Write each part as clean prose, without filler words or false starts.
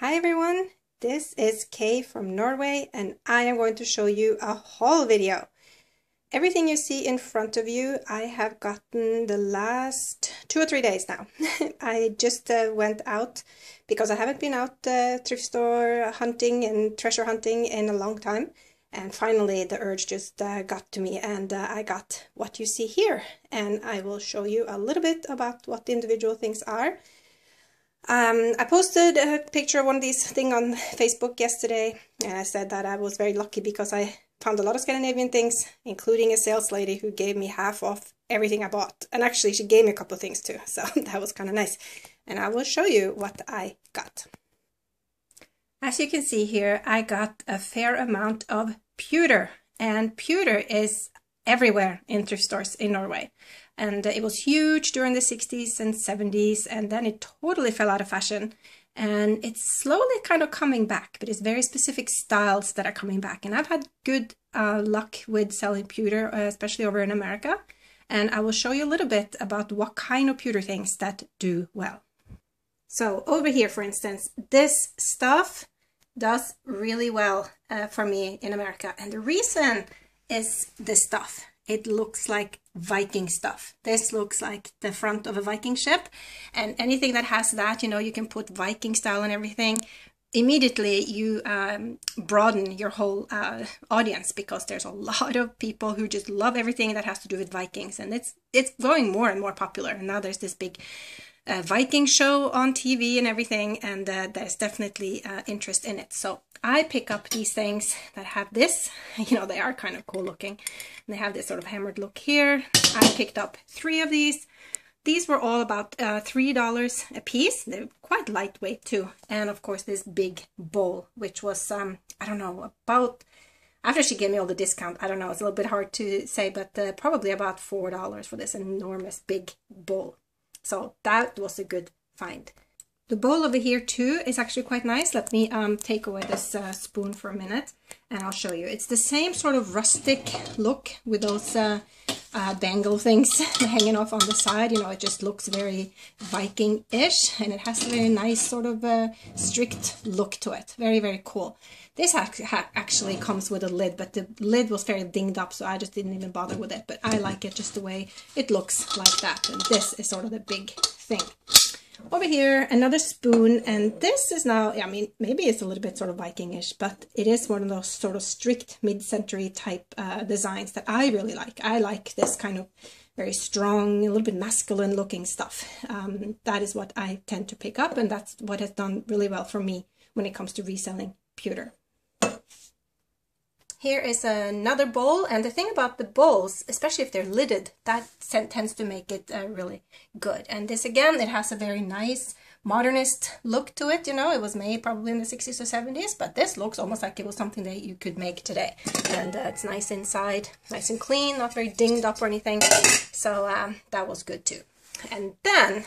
Hi everyone, this is Kay from Norway and I am going to show you a haul video. Everything you see in front of you I have gotten the last 2 or 3 days now. I just went out because I haven't been out thrift store hunting and treasure hunting in a long time, and finally the urge just got to me and I got what you see here, and I will show you a little bit about what the individual things are. I posted a picture of one of these things on Facebook yesterday, and I said that I was very lucky because I found a lot of Scandinavian things, including a sales lady who gave me half off everything I bought. And actually she gave me a couple of things too, so that was kind of nice. And I will show you what I got. As you can see here, I got a fair amount of pewter, and pewter is everywhere in thrift stores in Norway. And it was huge during the 60s and 70s, and then it totally fell out of fashion. And it's slowly kind of coming back, but it's very specific styles that are coming back. And I've had good luck with selling pewter, especially over in America. And I will show you a little bit about what kind of pewter things that do well. So over here, for instance, this stuff does really well for me in America. And the reason is this stuff. It looks like Viking stuff. This looks like the front of a Viking ship, and anything that has that, you know, you can put Viking style and everything. Immediately you broaden your whole audience, because there's a lot of people who just love everything that has to do with Vikings, and it's growing more and more popular. And now there's this big Viking show on TV and everything, and there's definitely interest in it. So I pick up these things that have this, you know, they are kind of cool looking. And they have this sort of hammered look here. I picked up 3 of these. These were all about $3 a piece. They're quite lightweight too. And of course this big bowl, which was, I don't know, about, after she gave me all the discount, I don't know, it's a little bit hard to say, but probably about $4 for this enormous big bowl. So that was a good find. The bowl over here too is actually quite nice. Let me take away this spoon for a minute and I'll show you. It's the same sort of rustic look with those bangle things hanging off on the side. You know, it just looks very Viking-ish, and it has a very nice sort of strict look to it. Very, very cool. This actually comes with a lid, but the lid was very dinged up, so I just didn't even bother with it. But I like it just the way it looks like that. And this is sort of the big thing. Over here, another spoon, and this is now, I mean, maybe it's a little bit sort of Viking-ish, but it is one of those sort of strict mid-century type designs that I really like. I like this kind of very strong, a little bit masculine looking stuff. That is what I tend to pick up, and that's what has done really well for me when it comes to reselling pewter. Here is another bowl, and the thing about the bowls, especially if they're lidded, that tends to make it really good. And this again, it has a very nice modernist look to it. You know, it was made probably in the 60s or 70s, but this looks almost like it was something that you could make today. And it's nice inside, nice and clean, not very dinged up or anything. So that was good too. And then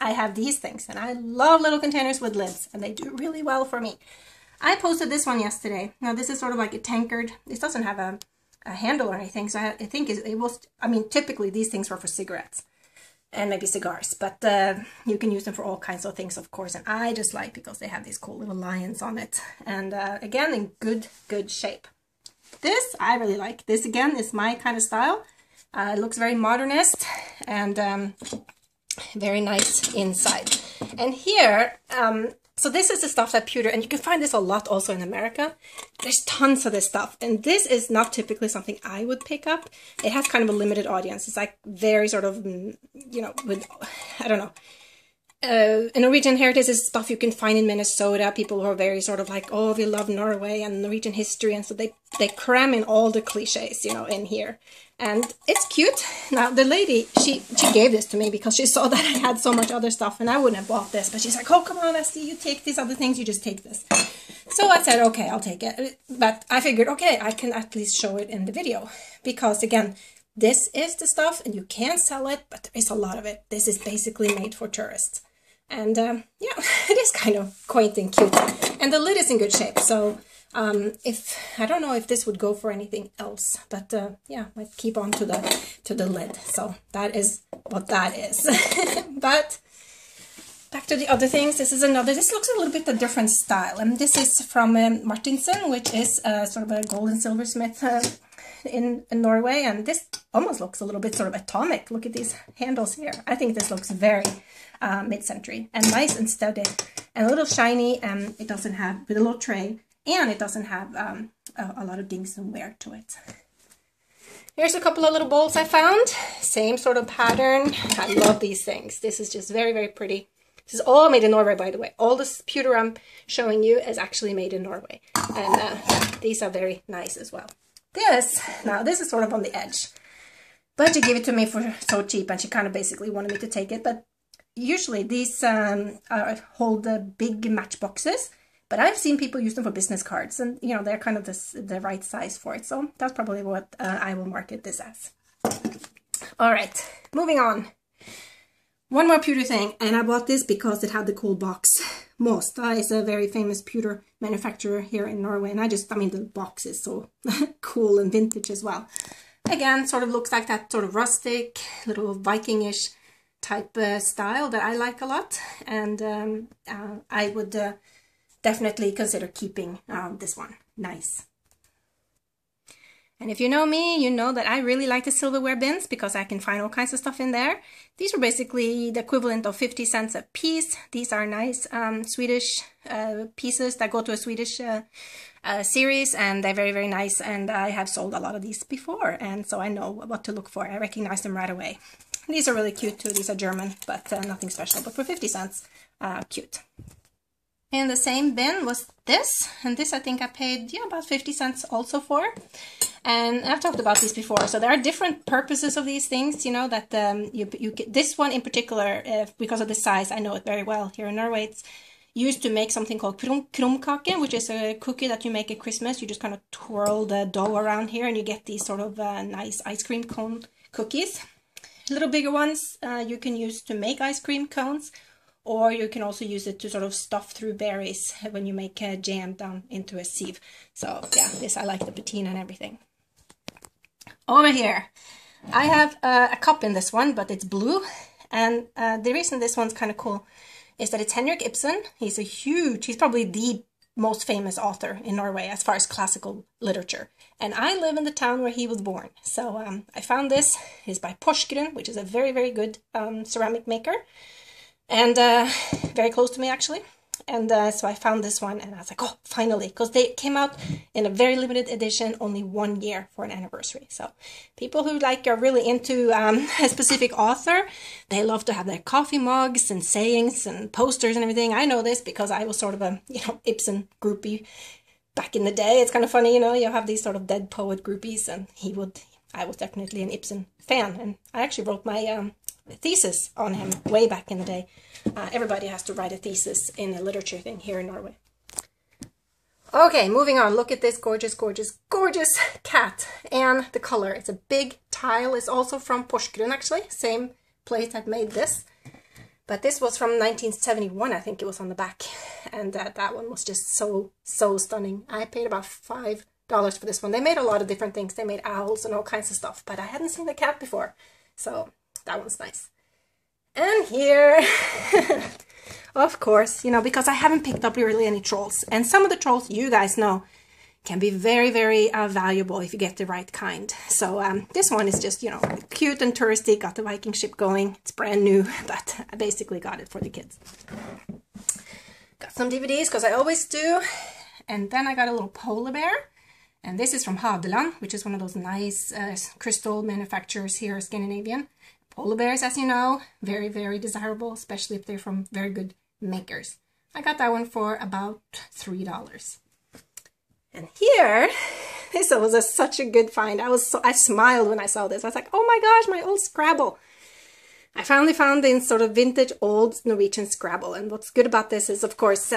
I have these things, and I love little containers with lids, and they do really well for me. I posted this one yesterday. Now this is sort of like a tankard. It doesn't have a handle or anything, so I think it was, I mean, typically these things were for cigarettes and maybe cigars, but you can use them for all kinds of things, of course. And I just like because they have these cool little lions on it, and again, in good shape. This I really like. This again is my kind of style. It looks very modernist and very nice inside. And here, so this is the stuff that pewter, and you can find this a lot also in America. There's tons of this stuff, and this is not typically something I would pick up. It has kind of a limited audience. It's like very sort of, you know, with, I don't know. Norwegian heritage is stuff you can find in Minnesota. People who are very sort of like, oh, we love Norway and Norwegian history, and so they cram in all the cliches, you know, in here. And it's cute. Now the lady, she gave this to me because she saw that I had so much other stuff and I wouldn't have bought this, but she's like, oh, come on, Esty, you take these other things, you just take this. So I said, okay, I'll take it. But I figured, okay, I can at least show it in the video, because again, this is the stuff and you can sell it, but there is a lot of it. This is basically made for tourists. And yeah, it is kind of quaint and cute. And the lid is in good shape, so I don't know if this would go for anything else, but yeah, I'd keep on to the lid. So that is what that is. But Back to the other things. This is another. This looks a little bit a different style, and this is from Martinsen, which is sort of a gold and silversmith in Norway. And this almost looks a little bit sort of atomic. Look at these handles here. I think this looks very mid-century and nice and sturdy and a little shiny. And it doesn't have with a little tray, and it doesn't have a lot of dings and wear to it. Here's a couple of little bowls I found. Same sort of pattern. I love these things. This is just very, very pretty. This is all made in Norway, by the way. All this pewter I'm showing you is actually made in Norway. And these are very nice as well. Now this is sort of on the edge. But she gave it to me for so cheap, and she kind of basically wanted me to take it. But usually these hold big matchboxes. But I've seen people use them for business cards, and you know, they're kind of the right size for it. So that's probably what I will market this as. All right, moving on. One more pewter thing, and I bought this because it had the cool box. Måstad is a very famous pewter manufacturer here in Norway, and I mean, the box is so cool and vintage as well. Again, sort of looks like that sort of rustic, little Viking-ish type style that I like a lot, and I would definitely consider keeping this one. Nice. And if you know me, you know that I really like the silverware bins because I can find all kinds of stuff in there. These are basically the equivalent of 50 cents a piece. These are nice Swedish pieces that go to a Swedish series, and they're very, very nice. And I have sold a lot of these before, and so I know what to look for. I recognize them right away. These are really cute too. These are German, but nothing special. But for 50 cents, cute. In the same bin was this, and this I think I paid about 50 cents also for. And I've talked about these before, so there are different purposes of these things, you know, that you get. This one in particular, because of the size, I know it very well here in Norway. It's used to make something called krumkake, which is a cookie that you make at Christmas. You just kind of twirl the dough around here, and you get these sort of nice ice cream cone cookies. Little bigger ones you can use to make ice cream cones, or you can also use it to sort of stuff through berries when you make jam down into a sieve. So yeah, this, I like the patina and everything. Over here, I have a cup in this one, but it's blue. And the reason this one's kind of cool is that it's Henrik Ibsen. He's probably the most famous author in Norway as far as classical literature. And I live in the town where he was born. So I found this. It's by Porsgrunn, which is a very, very good ceramic maker. And very close to me, actually. And so I found this one, and I was like, oh, finally. Because they came out in a very limited edition, only 1 year for an anniversary. So people who are really into a specific author, they love to have their coffee mugs and sayings and posters and everything. I know this because I was sort of a, Ibsen groupie back in the day. It's kind of funny, you have these sort of dead poet groupies, and I was definitely an Ibsen fan. And I actually wrote my thesis on him way back in the day. Everybody has to write a thesis in a literature thing here in Norway. Okay, moving on. Look at this gorgeous, gorgeous, gorgeous cat. And the color. It's a big tile. It's also from Porsgrunn, actually. Same place that made this. But this was from 1971, I think it was on the back. And that one was just so, so stunning. I paid about $5 for this one. They made a lot of different things. They made owls and all kinds of stuff. But I hadn't seen the cat before. So that one's nice. And here, of course, because I haven't picked up really any trolls. And some of the trolls, you guys know, can be very, very valuable if you get the right kind. So this one is just, cute and touristy, got the Viking ship going. It's brand new, but I basically got it for the kids. Got some DVDs, because I always do. And then I got a little polar bear. And this is from Hadeland, which is one of those nice crystal manufacturers here, Scandinavian. Polar bears, as you know, very, very desirable, especially if they're from very good makers. I got that one for about $3. And here, this was such a good find. I smiled when I saw this. I was like, oh my gosh, my old Scrabble. I finally found the sort of vintage old Norwegian Scrabble. And what's good about this is, of course,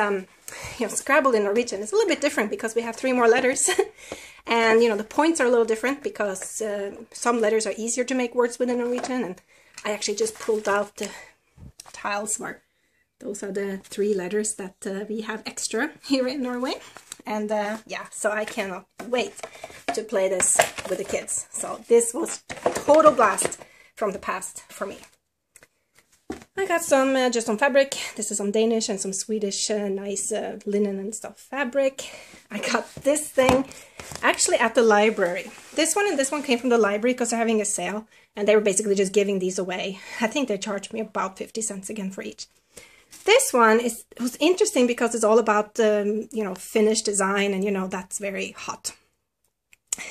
Scrabble in Norwegian is a little bit different because we have 3 more letters. And, the points are a little different because some letters are easier to make words with in Norwegian. And I actually just pulled out the tiles where those are the 3 letters that we have extra here in Norway. And yeah, so I cannot wait to play this with the kids. So this was a total blast from the past for me. I got some just some fabric. This is some Danish and some Swedish nice linen and stuff fabric. I got this thing actually at the library. This one and this one came from the library because they're having a sale, and they were basically just giving these away. I think they charged me about 50 cents again for each. This one was interesting because it's all about you know, Finnish design, and you know, that's very hot.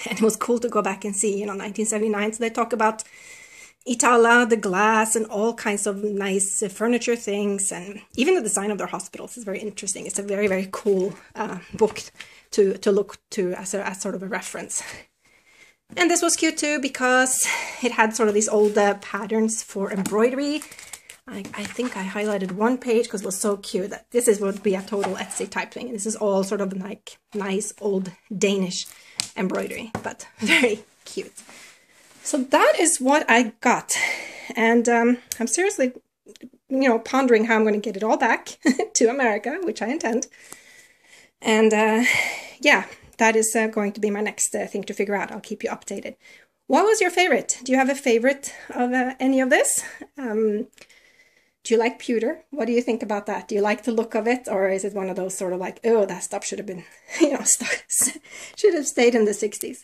And it was cool to go back and see, you know, 1979. So they talk about Itala, the glass, and all kinds of nice furniture things, and even the design of their hospitals is very interesting. It's a very, very cool book to look to as sort of a reference. And this was cute too because it had sort of these old patterns for embroidery. I think I highlighted one page because it was so cute that this would be a total Etsy type thing. This is all sort of like nice old Danish embroidery, but very cute. So that is what I got, and I'm seriously, you know, pondering how I'm going to get it all back to America, which I intend. And yeah, that is going to be my next thing to figure out. I'll keep you updated. What was your favorite? Do you have a favorite of any of this? Do you like pewter? What do you think about that? Do you like the look of it, or is it one of those sort of like, oh, that stuff should have been, you know, should have stayed in the 60s?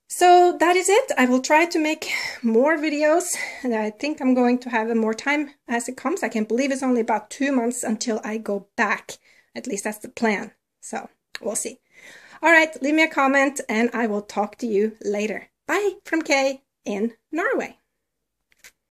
So that is it. I will try to make more videos, and I think I'm going to have more time as it comes. I can't believe it's only about 2 months until I go back. At least that's the plan. So we'll see. All right, leave me a comment and I will talk to you later. Bye from Kay in Norway.